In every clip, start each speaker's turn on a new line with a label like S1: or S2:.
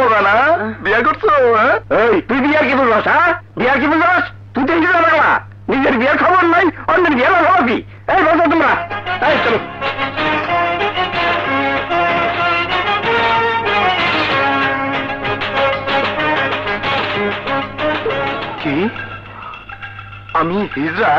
S1: মজা না? বিয়া করছো? তুই বিয়া কি বলবাস? হ্যাঁ, বিয়া কি বলবাস? তুই টেনশন লাগলা, নিজের বিয়ার খবর নাই, অন্যের বিয়া ভাবি। এই বলছো তোমরা, এই চলো। কি আমি হিজড়া?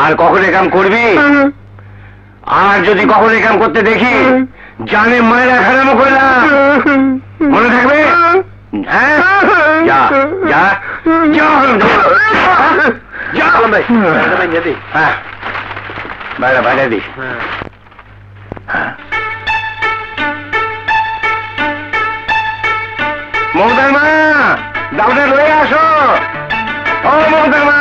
S1: আর কখন কাম করবি? আর যদি কখন কাম করতে দেখি জানে মায়েরা হারাম করলাম, মনে থাকবে? হ্যাঁ, যা যা যা যা হ্যাঁ, বাইরে বাইরে দি। মমতার মা, দাউদা লয়ে আসো। ও মমতার মা,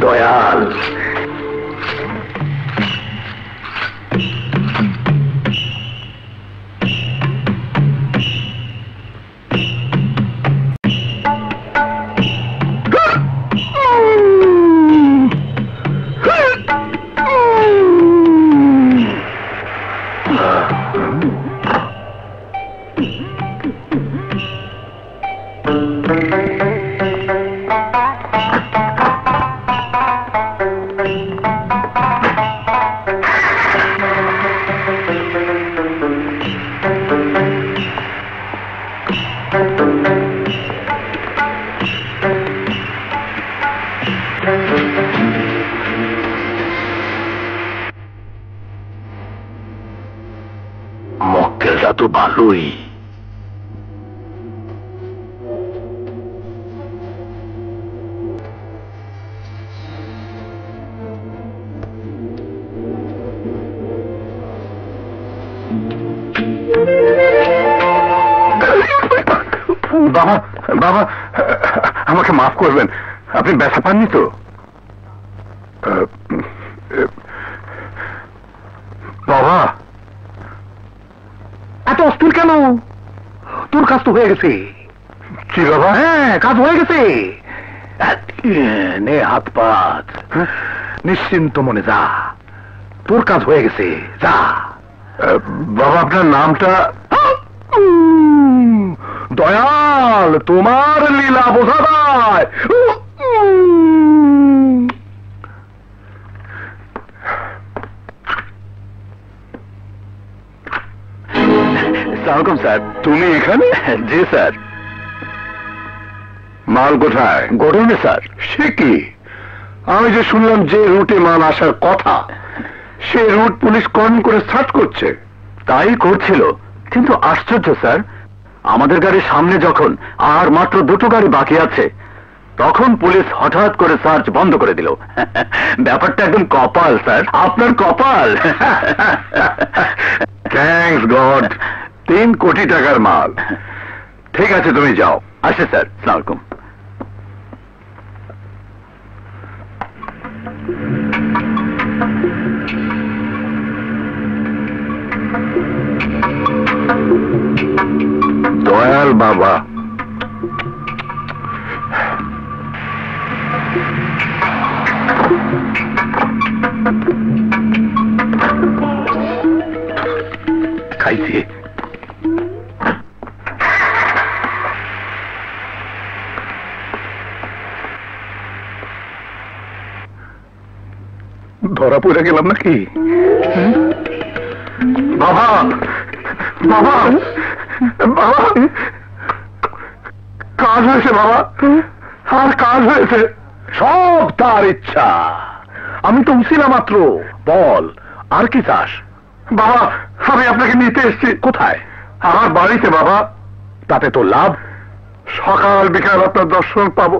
S1: দয়াল, মক্কেলটা তো ভালোই। বাবা, বাবা, আমাকে মাফ করবেন, আপনি ব্যথা পাননি তো? বাবা, এত অস্থির কেন? তোর কাজ তো হয়ে গেছে। কি বাবা? হ্যাঁ, কাজ হয়ে গেছে। নে হাত পাত, নিশ্চিন্ত মনে যা, তোর কাজ হয়ে গেছে, যা। বাবা, আপনার নামটা? দয়াল, তোমার লীলা বোঝা যায়। সালাম স্যার। তুমি এখানে? জি স্যার। মাল কোথায়? গোডাউনে স্যার। সে কি, আমি যে শুনলাম যে রুটে মাল আসার কথা, সে রুট পুলিশ কন করে সার্চ করছে। তাই করছিল, কিন্তু আশ্চর্য স্যার, আমাদের গাড়ির সামনে যখন আর মাত্র দুটো গাড়ি বাকি আছে, তখন পুলিশ হঠাৎ করে সার্চ বন্ধ করে দিল। ব্যাপারটা একদম কপাল স্যার, আপনার কপাল। Thanks god. 3 কোটি টাকার মাল। ঠিক আছে, তুমি যাও। আসে স্যার, আসসালামু আলাইকুম। দয়াল বাবা, খাইছি। ধরা পড়ে গেলাম নাকি? বাবা, বাবা, বাবা, কাজ হয়েছে বাবা, আর কাজ হয়েছে। সব তার ইচ্ছা, আমি তো উছিলাম মাত্র। বল, আর কি চাস? বাবা, আমি আপনাকে নিতে এসেছি। কোথায়? আমার বাড়িতে বাবা। তাতে তো লাভ, সকাল বিকাল আপনার দর্শন পাবো,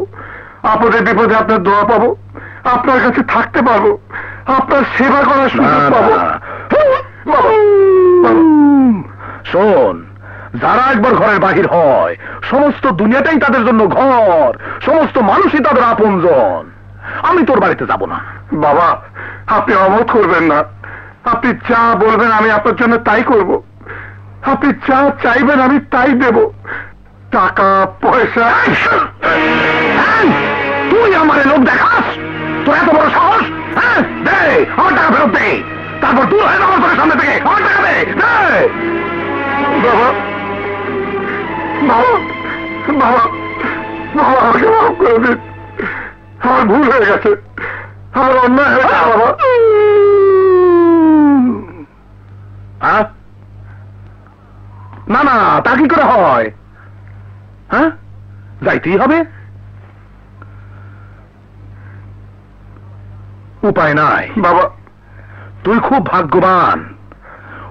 S1: আপদে বিপদে আপনার দোয়া পাবো, আপনার কাছে থাকতে পারবো, আপনার সেবা করার সুযোগ পাবো। শোন, যারা একবার ঘরের বাহির হয়, সমস্ত দুনিয়াটাই তাদের জন্য ঘর, সমস্ত মানুষই তাদের আপনজন। আমি তোর বাড়িতে যাব না। বাবা, আপনি অমত করবেন না। আপনি যা বলবেন আমি আপনার জন্য তাই করব। আপনি যা চাইবেন আমি তাই দেব। টাকা পয়সা। তুই আমার লোক দেখাস? তোর এত বড় সাহস? হ্যাঁ, দে আমার টাকা ফেরত দে, তারপর দূর হয়ে যাওয়ার পরে সামনে থেকে আমার টাকা দে। বাবা, বাবা, বাবা, বাবা, আমাকে মাফ করে দিন। আমার ভুল হয়ে গেছে, আমার অন্যায় হয়ে গেছে বাবা। না না, তা কি করে হয়? হ্যাঁ, যাইতেই হবে, উপায় নাই বাবা। তুই খুব ভাগ্যবান,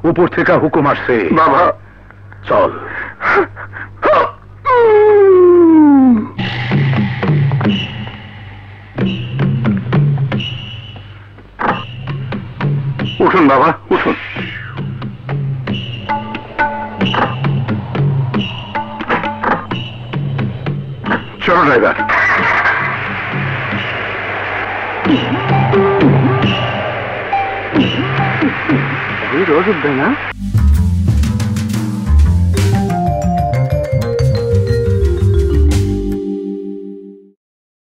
S1: উপর থেকে হুকুম আসছে বাবা। চল। উঠুন বাবা, উঠুন। চলো ড্রাইভার।
S2: রোজ উঠবে না?